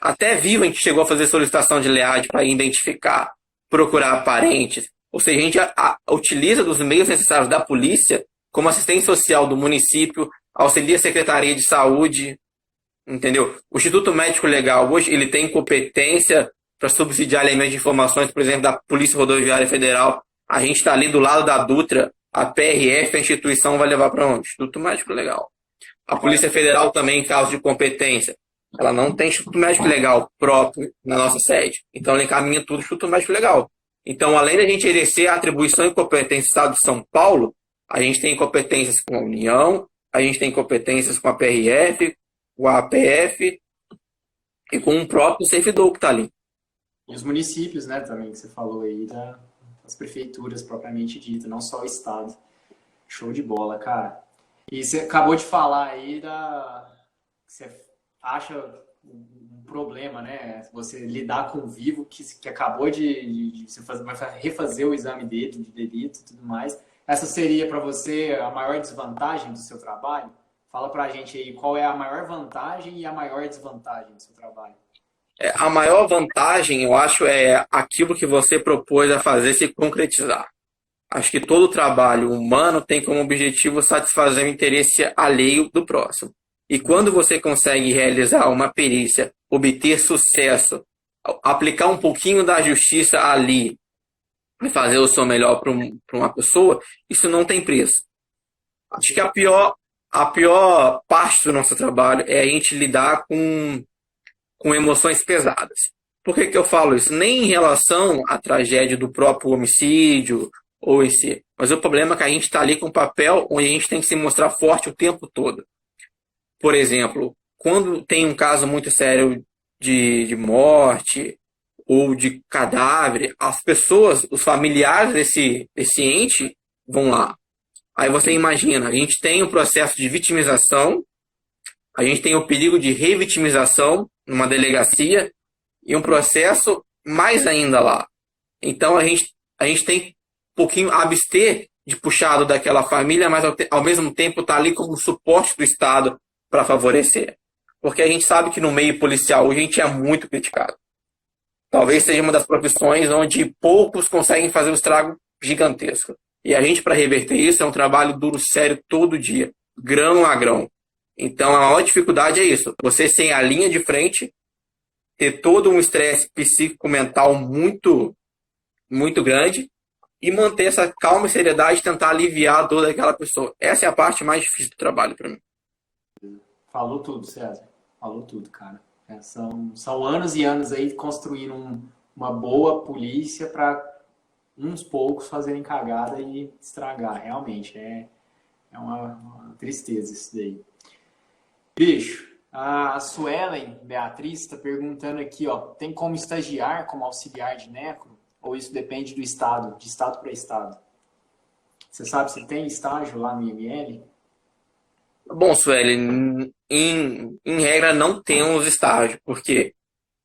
Até vivo a gente chegou a fazer solicitação de LEAD para identificar, procurar parentes. Ou seja, a gente utiliza dos meios necessários da polícia como assistente social do município, auxilia a Secretaria de Saúde, entendeu? O Instituto Médico Legal hoje ele tem competência para subsidiar elementos de informações, por exemplo, da Polícia Rodoviária Federal. A gente está ali do lado da Dutra, a PRF, a instituição vai levar para onde? Instituto Médico Legal. A Polícia Federal também, em caso de competência, ela não tem Instituto Médico Legal próprio na nossa sede. Então, ela encaminha tudo no Instituto Médico Legal. Então, além da gente exercer a atribuição e competência do Estado de São Paulo, a gente tem competências com a União, a gente tem competências com a PRF, com a APF e com o próprio servidor que está ali. E os municípios, né, também, que você falou aí, das prefeituras propriamente dita, não só o Estado. Show de bola, cara. E você acabou de falar aí que você acha um problema, né? Você lidar com o vivo que acabou de você vai refazer o exame dele, de delito e tudo mais. Essa seria para você a maior desvantagem do seu trabalho? Fala pra gente aí qual é a maior vantagem e a maior desvantagem do seu trabalho. A maior vantagem, eu acho, é aquilo que você propôs a fazer se concretizar. Acho que todo trabalho humano tem como objetivo satisfazer o interesse alheio do próximo. E quando você consegue realizar uma perícia, obter sucesso, aplicar um pouquinho da justiça ali e fazer o seu melhor para uma pessoa, isso não tem preço. Acho que a pior parte do nosso trabalho é a gente lidar com emoções pesadas. Por que eu falo isso? Nem em relação à tragédia do próprio homicídio ou esse, mas o problema é que a gente está ali com um papel onde a gente tem que se mostrar forte o tempo todo. Por exemplo, quando tem um caso muito sério de morte ou de cadáver, as pessoas, os familiares desse ente vão lá. Aí você imagina, a gente tem o processo de vitimização, a gente tem o perigo de revitimização numa delegacia e um processo mais ainda lá. Então a gente tem pouquinho abster de puxado daquela família, mas ao mesmo tempo está ali como suporte do Estado para favorecer. Porque a gente sabe que no meio policial a gente é muito criticado. Talvez seja uma das profissões onde poucos conseguem fazer um estrago gigantesco. E a gente, para reverter isso, é um trabalho duro, sério, todo dia, grão a grão. Então, a maior dificuldade é isso. Você sem a linha de frente, ter todo um estresse psíquico mental muito, muito grande e manter essa calma e seriedade e tentar aliviar a dor daquela pessoa. Essa é a parte mais difícil do trabalho para mim. Falou tudo, César. Falou tudo, cara. São anos e anos aí construindo uma boa polícia para uns poucos fazerem cagada e estragar. Realmente, é uma tristeza isso daí. Bicho, a Suelen Beatriz está perguntando aqui, ó, tem como estagiar como auxiliar de necro? Ou isso depende do estado, de estado para estado? Você sabe se tem estágio lá no IML? Bom, Sueli, em regra não temos estágio, porque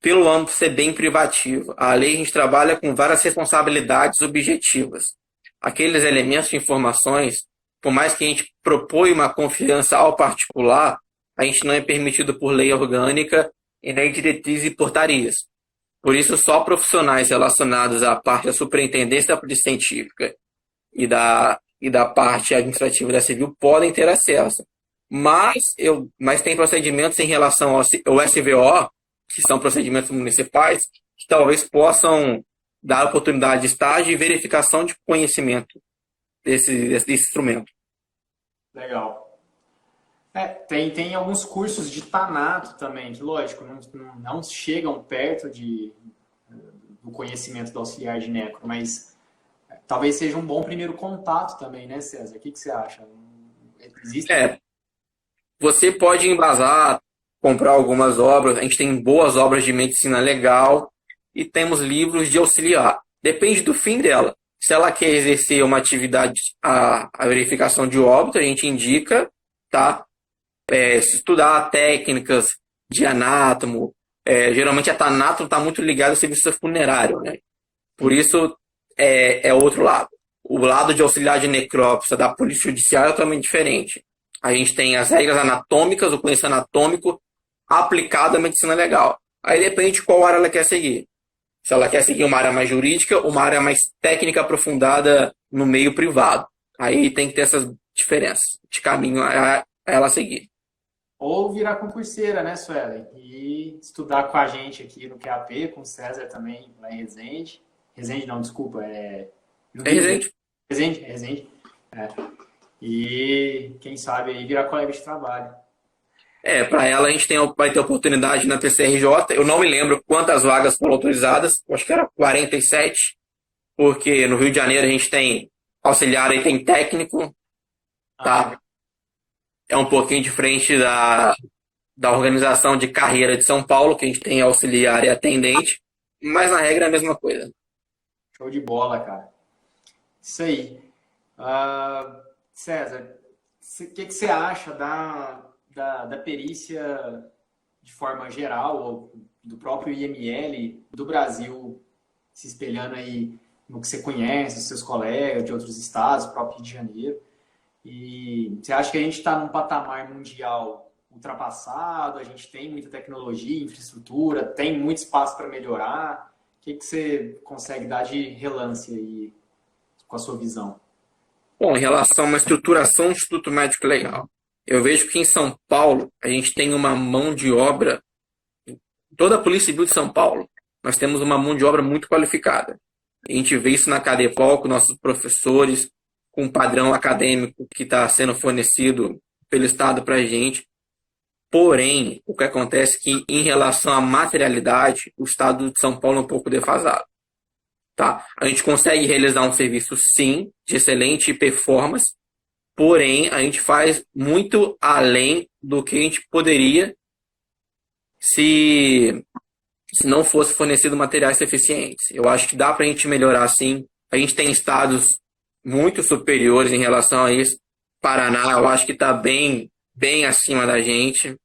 pelo âmbito ser bem privativo, a lei a gente trabalha com várias responsabilidades objetivas. Aqueles elementos de informações, por mais que a gente propõe uma confiança ao particular, a gente não é permitido por lei orgânica e nem diretrizes e portarias. Por isso, só profissionais relacionados à parte da superintendência da polícia científica e da parte administrativa da civil podem ter acesso. Mas tem procedimentos em relação ao SVO, que são procedimentos municipais, que talvez possam dar oportunidade de estágio e verificação de conhecimento desse instrumento. Legal. Tem alguns cursos de tanato também, que lógico, não chegam perto do conhecimento do auxiliar de necro, mas talvez seja um bom primeiro contato também, né, César? O que você acha? Existe? Você pode embasar, comprar algumas obras, a gente tem boas obras de medicina legal e temos livros de auxiliar. Depende do fim dela. Se ela quer exercer uma atividade, a verificação de óbito, a gente indica, tá? Estudar técnicas de anátomo. Geralmente a tanato está muito ligada ao serviço funerário, né? Por isso é outro lado. O lado de auxiliar de necrópsia da polícia judiciária é totalmente diferente. A gente tem as regras anatômicas, o conhecimento anatômico aplicado à medicina legal. Aí depende de qual área ela quer seguir. Se ela quer seguir uma área mais jurídica ou uma área mais técnica aprofundada no meio privado. Aí tem que ter essas diferenças de caminho a ela seguir. Ou virar concurseira, né, Suelen? E estudar com a gente aqui no QAP, com o César também lá em Resende. Resende não, desculpa, Resende. Resende. E quem sabe aí virar colega de trabalho. Para ela a gente vai ter oportunidade na PCRJ. Eu não me lembro quantas vagas foram autorizadas, acho que era 47, porque no Rio de Janeiro a gente tem auxiliar e tem técnico, tá? É um pouquinho diferente da organização de carreira de São Paulo, que a gente tem auxiliar e atendente, mas na regra é a mesma coisa. Show de bola, cara. Isso aí. César, o que você acha da perícia de forma geral, ou do próprio IML do Brasil, se espelhando aí no que você conhece, os seus colegas de outros estados, o próprio Rio de Janeiro? E você acha que a gente está num patamar mundial ultrapassado? A gente tem muita tecnologia, infraestrutura, tem muito espaço para melhorar? O que você consegue dar de relance aí com a sua visão? Bom, em relação a uma estruturação do Instituto Médico Legal, eu vejo que em São Paulo a gente tem uma mão de obra, toda a Polícia Civil de São Paulo, nós temos uma mão de obra muito qualificada. A gente vê isso na Cadepol, com nossos professores, com um padrão acadêmico que está sendo fornecido pelo Estado para a gente. Porém, o que acontece é que, em relação à materialidade, o Estado de São Paulo é um pouco defasado. Tá? A gente consegue realizar um serviço, sim, de excelente performance, porém, a gente faz muito além do que a gente poderia se não fosse fornecido materiais suficientes. Eu acho que dá para a gente melhorar, sim. A gente tem estados muito superiores em relação a isso. Paraná, eu acho que está bem acima da gente.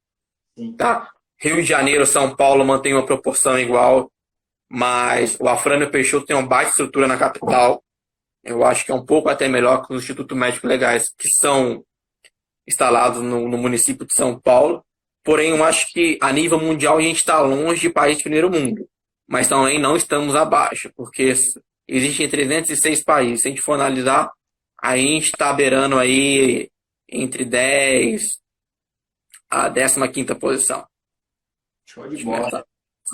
Tá? Rio de Janeiro, São Paulo mantém uma proporção igual, mas o Afrânio Peixoto tem uma baixa estrutura na capital. Eu acho que é um pouco até melhor que os institutos médicos legais que são instalados no município de São Paulo. Porém, eu acho que a nível mundial a gente está longe de país de primeiro mundo. Mas também não estamos abaixo, porque existem 306 países. Se a gente for analisar, a gente está beirando aí entre 10 a 15ª posição. Show de Acho que bola. nessa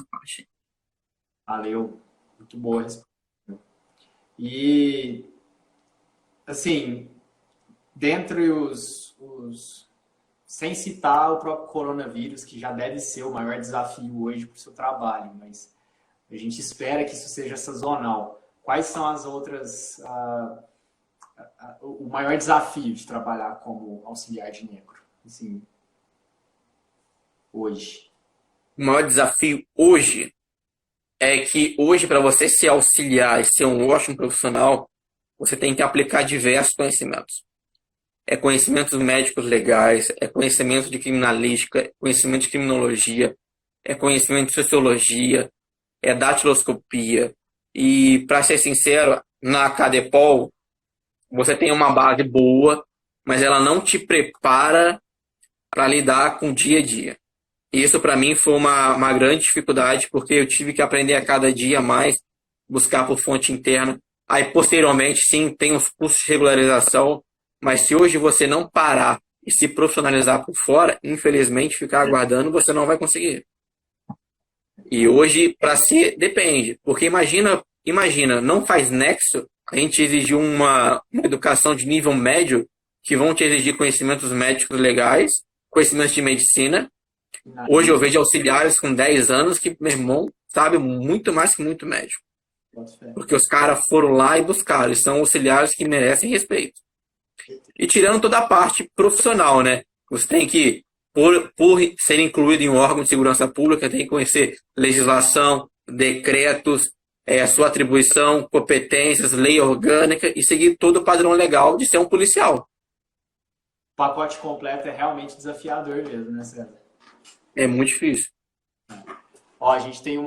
parte. Valeu. Muito boa resposta. E, assim, dentre sem citar o próprio coronavírus, que já deve ser o maior desafio hoje para o seu trabalho, mas a gente espera que isso seja sazonal. Quais são as outras, o maior desafio de trabalhar como auxiliar de negro, assim, hoje? O maior desafio hoje é que hoje, para você ser auxiliar e ser um ótimo profissional, você tem que aplicar diversos conhecimentos. É conhecimentos médicos legais, é conhecimento de criminalística, é conhecimento de criminologia, é conhecimento de sociologia, é datiloscopia. E, para ser sincero, na Cadepol, você tem uma base boa, mas ela não te prepara para lidar com o dia a dia. E isso para mim foi uma grande dificuldade, porque eu tive que aprender a cada dia mais, buscar por fonte interna. Aí, posteriormente, sim, tem os cursos de regularização, mas se hoje você não parar e se profissionalizar por fora, infelizmente, ficar aguardando, você não vai conseguir. E hoje, para si, depende. Porque imagina, não faz nexo a gente exigir uma educação de nível médio que vão te exigir conhecimentos médicos legais, conhecimentos de medicina. Hoje eu vejo auxiliares com 10 anos que, meu irmão, sabe muito mais que muito médico. Porque os caras foram lá e buscaram. E são auxiliares que merecem respeito. E tirando toda a parte profissional, né? Você tem que, por ser incluído em um órgão de segurança pública, tem que conhecer legislação, decretos, sua atribuição, competências, lei orgânica e seguir todo o padrão legal de ser um policial. O pacote completo é realmente desafiador mesmo, né, César? É muito difícil. Ó, a gente tem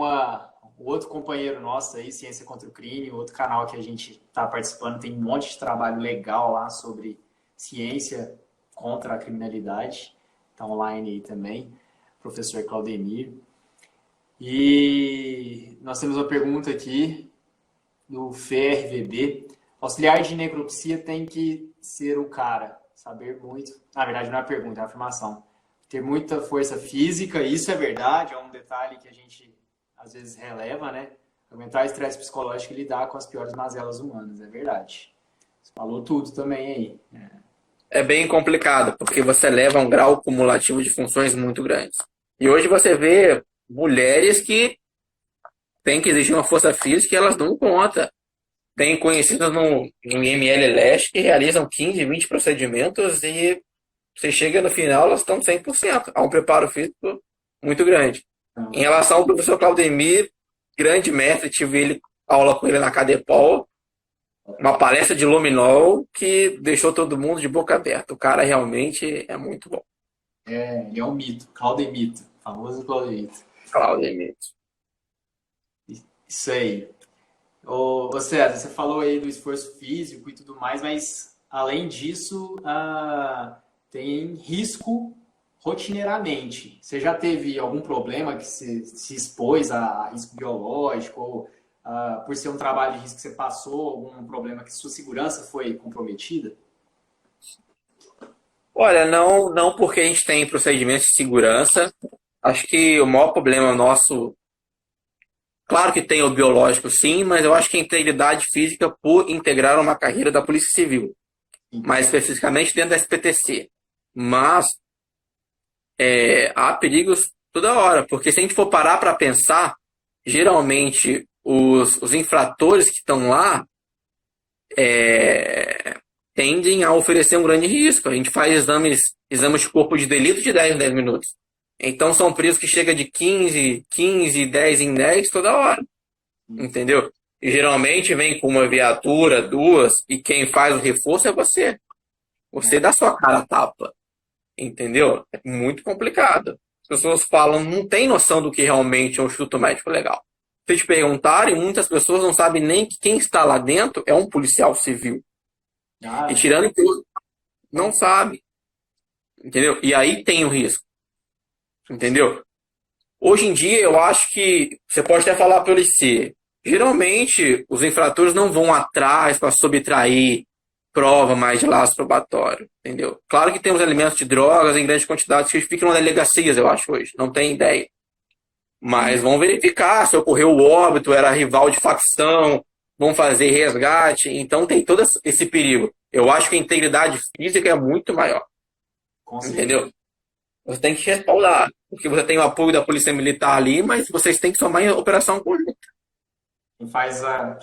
outro companheiro nosso aí, Ciência contra o Crime, outro canal que a gente está participando, tem um monte de trabalho legal lá sobre ciência contra a criminalidade. Está online aí também, professor Claudemir. E nós temos uma pergunta aqui do FRVB. Auxiliar de necropsia tem que ser o cara, saber muito. Na verdade, não é uma pergunta, é uma afirmação. Ter muita força física, isso é verdade, é um detalhe que a gente às vezes releva, né? Aguentar estresse psicológico e lidar com as piores mazelas humanas, é verdade. Você falou tudo também aí. É bem complicado, porque você leva a um grau cumulativo de funções muito grandes. E hoje você vê mulheres que têm que exigir uma força física e elas dão conta. Tem conhecidas no IML Leste que realizam 15, 20 procedimentos e você chega no final, elas estão 100%. Há um preparo físico muito grande. Em relação ao professor Claudemir, grande mestre, tive aula com ele na Cadepol, uma palestra de luminol que deixou todo mundo de boca aberta. O cara realmente é muito bom. Ele é um mito, Claudemito, famoso Claudemito. Claudemir. Isso aí. Ô César, você falou aí do esforço físico e tudo mais, mas além disso, tem risco rotineiramente. Você já teve algum problema que você se expôs a risco biológico ou por ser um trabalho de risco que você passou algum problema que sua segurança foi comprometida? Olha, não porque a gente tem procedimentos de segurança. Acho que o maior problema nosso, claro que tem o biológico sim, mas eu acho que a integridade física por integrar uma carreira da Polícia Civil, mais especificamente dentro da SPTC. Mas há perigos toda hora, porque se a gente for parar para pensar, geralmente os infratores que estão lá tendem a oferecer um grande risco. A gente faz exames de corpo de delito de 10 em 10 minutos. Então são presos que chegam de 15, 10 em 10 toda hora. Entendeu? E geralmente vem com uma viatura, duas, e quem faz o reforço é você. Você dá sua cara a tapa. Entendeu? É muito complicado. As pessoas falam, não tem noção do que realmente é um instituto médico legal. Se te perguntarem, muitas pessoas não sabem nem que quem está lá dentro é um policial civil. E Ah, tirando que não sabe, entendeu? E aí tem o risco, entendeu? Hoje em dia, eu acho que você pode até falar pelo IC. Geralmente, os infratores não vão atrás para subtrair prova mais de laço probatório, entendeu? Claro que temos alimentos de drogas em grandes quantidades que ficam nas delegacias, eu acho, hoje. Não tem ideia. Mas vão verificar se ocorreu o óbito, era rival de facção, vão fazer resgate. Então, tem todo esse perigo. Eu acho que a integridade física é muito maior, com certeza. entendeu? Você tem que respaldar, porque você tem o apoio da Polícia Militar ali, mas vocês têm que somar em operação conjunta.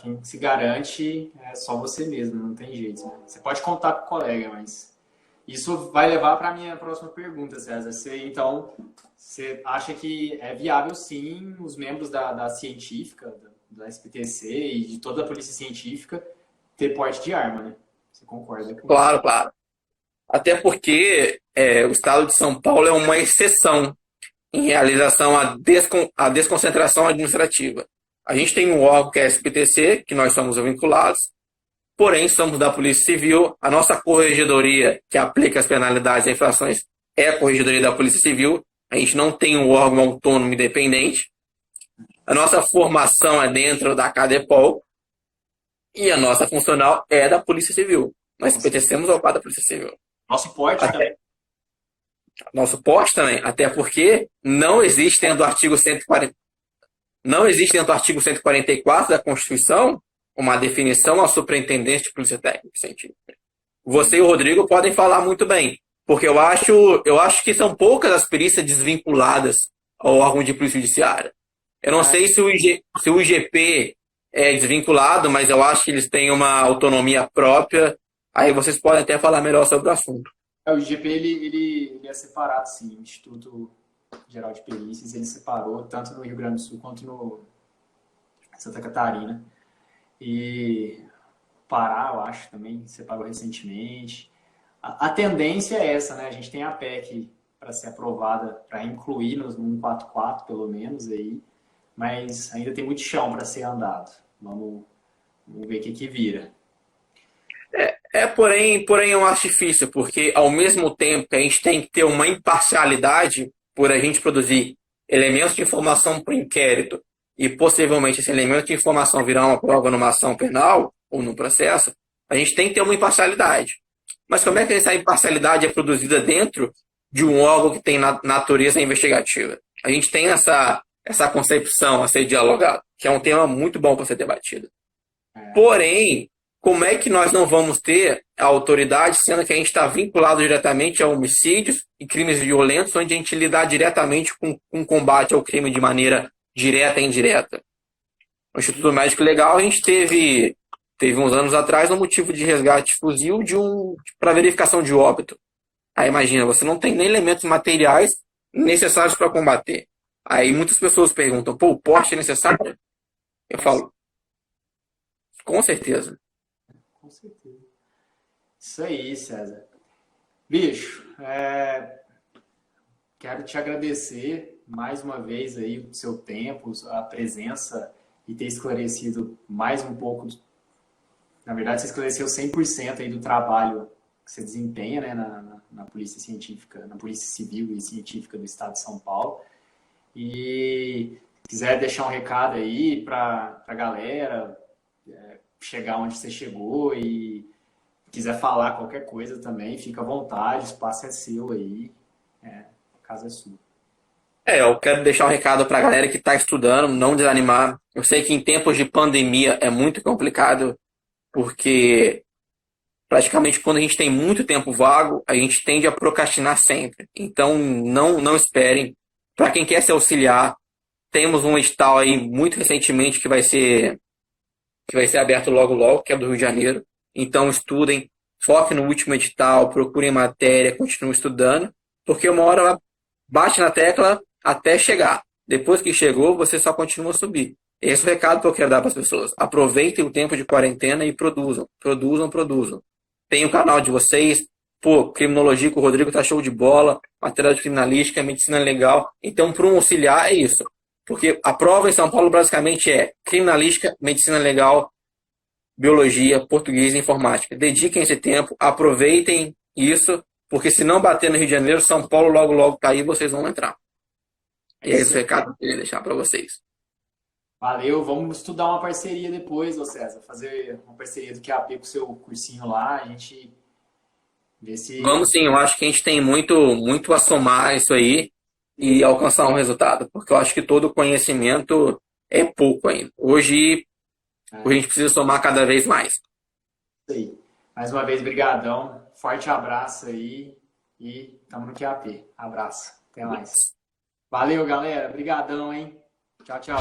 Quem se garante é só você mesmo, não tem jeito, né? Você pode contar com o colega, mas isso vai levar para a minha próxima pergunta, César. Você acha que é viável, sim, os membros da científica, da SPTC e de toda a polícia científica ter porte de arma, né? Você concorda com isso? Claro, claro. Até porque o Estado de São Paulo é uma exceção em realização à desconcentração administrativa. A gente tem um órgão que é a SPTC, que nós somos vinculados, porém somos da Polícia Civil. A nossa corregedoria, que aplica as penalidades e infrações, é a corregedoria da Polícia Civil. A gente não tem um órgão autônomo independente. A nossa formação é dentro da CADEPOL e a nossa funcional é da Polícia Civil. Nós pertencemos ao quadro da Polícia Civil. Nosso porte também. Até, nosso poste também, até porque não existe dentro do artigo 140, não existe dentro do artigo 144 da Constituição uma definição à superintendente de polícia técnica e científica. Você e o Rodrigo podem falar muito bem, porque eu acho que são poucas as perícias desvinculadas ao órgão de polícia judiciária. Eu não sei se o IGP é desvinculado, mas eu acho que eles têm uma autonomia própria. Aí vocês podem até falar melhor sobre o assunto. O IGP ele é separado, sim. O Instituto Geral de Perícias ele separou tanto no Rio Grande do Sul quanto no Santa Catarina. E Pará, eu acho, também separou recentemente. A tendência é essa, né? A gente tem a PEC para ser aprovada, para incluir no 144, pelo menos, aí, mas ainda tem muito chão para ser andado. Vamos ver o que vira. Porém é um artifício, porque ao mesmo tempo que a gente tem que ter uma imparcialidade por a gente produzir elementos de informação para o inquérito e possivelmente esse elemento de informação virar uma prova numa ação penal ou num processo, a gente tem que ter uma imparcialidade. Mas como é que essa imparcialidade é produzida dentro de um órgão que tem natureza investigativa? A gente tem essa concepção a ser dialogada, que é um tema muito bom para ser debatido. Porém, como é que nós não vamos ter a autoridade, sendo que a gente está vinculado diretamente a homicídios e crimes violentos, onde a gente lidar diretamente com combate ao crime de maneira direta e indireta? No Instituto Médico Legal, a gente teve uns anos atrás um motivo de resgate de fuzil para verificação de óbito. Aí imagina, você não tem nem elementos materiais necessários para combater. Aí muitas pessoas perguntam, pô, o porte é necessário? Eu falo, com certeza. Com certeza. Isso aí, César. Bicho, quero te agradecer mais uma vez aí o seu tempo, a presença e ter esclarecido mais um pouco. Na verdade, você esclareceu 100% aí do trabalho que você desempenha, né, na Polícia Científica, na Polícia Civil e Científica do Estado de São Paulo. E se quiser deixar um recado aí para a galera, chegar onde você chegou e quiser falar qualquer coisa também, fica à vontade, o espaço é seu aí, a casa é sua. Eu quero deixar um recado para a galera que está estudando, não desanimar. Eu sei que em tempos de pandemia é muito complicado, porque praticamente quando a gente tem muito tempo vago, a gente tende a procrastinar sempre. Então, não esperem. Para quem quer se auxiliar, temos um edital aí muito recentemente que vai ser aberto logo logo, que é do Rio de Janeiro. Então estudem, foquem no último edital, procurem matéria, continuem estudando, porque uma hora ela bate na tecla até chegar. Depois que chegou, você só continua a subir. Esse é o recado que eu quero dar para as pessoas. Aproveitem o tempo de quarentena e produzam. Tem o canal de vocês, criminologia com o Rodrigo tá show de bola, matéria de criminalística, medicina legal. Então, para um auxiliar é isso. Porque a prova em São Paulo basicamente é criminalística, medicina legal, biologia, português e informática. Dediquem esse tempo, aproveitem isso, porque se não bater no Rio de Janeiro, São Paulo logo logo cair, vocês vão entrar. E é esse o recado que eu queria deixar para vocês. Valeu, vamos estudar uma parceria depois, ô César. Fazer uma parceria do QAP com o seu cursinho lá, a gente vê se. Vamos sim, eu acho que a gente tem muito a somar isso aí e alcançar um resultado, porque eu acho que todo conhecimento é pouco ainda. Hoje a gente precisa somar cada vez mais. Isso aí. Mais uma vez, brigadão. Forte abraço aí e tamo no QAP. Abraço. Até mais. Valeu, galera. Brigadão, hein? Tchau, tchau.